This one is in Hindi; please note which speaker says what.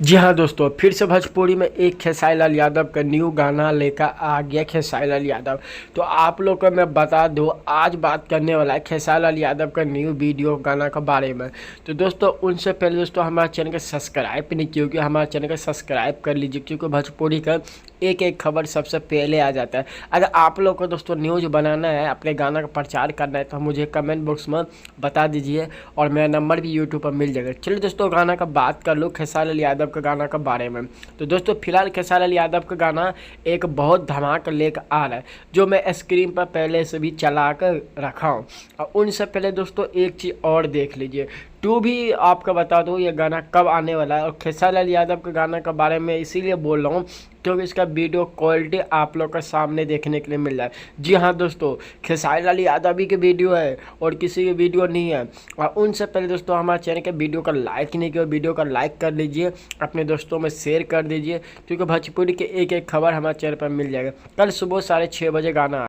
Speaker 1: जी हाँ दोस्तों, फिर से भोजपुरी में एक खेसारी लाल यादव का न्यू गाना लेकर आ गया खेसारी लाल यादव। तो आप लोग को मैं बता दूं, आज बात करने वाला है खेसारी लाल यादव का न्यू वीडियो गाना के बारे में। तो दोस्तों उनसे पहले दोस्तों हमारे चैनल को सब्सक्राइब नहीं किया, क्योंकि हमारे चैनल को सब्सक्राइब कर लीजिए, क्योंकि भोजपुरी का एक एक खबर सबसे पहले आ जाता है। अगर आप लोग को दोस्तों न्यूज़ बनाना है, अपने गाना का प्रचार करना है, तो मुझे कमेंट बॉक्स में बता दीजिए और मेरा नंबर भी यूट्यूब पर मिल जाएगा। चलिए दोस्तों गाना का बात कर लो, खेसारी लाल यादव के गाना के बारे में। तो दोस्तों फिलहाल खेसारी लाल यादव का गाना एक बहुत धमाका लेकर आ रहा है, जो मैं स्क्रीन पर पहले से भी चला कर रखा हूँ। और उनसे पहले दोस्तों एक चीज़ और देख लीजिए, टू भी आपको बता दूँ ये गाना कब आने वाला है। और खेसारी लाल यादव के गाना के बारे में इसीलिए बोल रहा हूँ क्योंकि इसका वीडियो क्वालिटी आप लोग के सामने देखने के लिए मिल रहा है। जी हाँ दोस्तों, खेसारी लाल यादव ही की वीडियो है और किसी की वीडियो नहीं है। और उनसे पहले दोस्तों हमारे चैनल के वीडियो का लाइक नहीं किया, वीडियो का लाइक कर लीजिए, अपने दोस्तों में शेयर कर दीजिए, क्योंकि भोजपुरी के एक एक खबर हमारे चैनल पर मिल जाएगा। कल सुबह 6:30 बजे गाना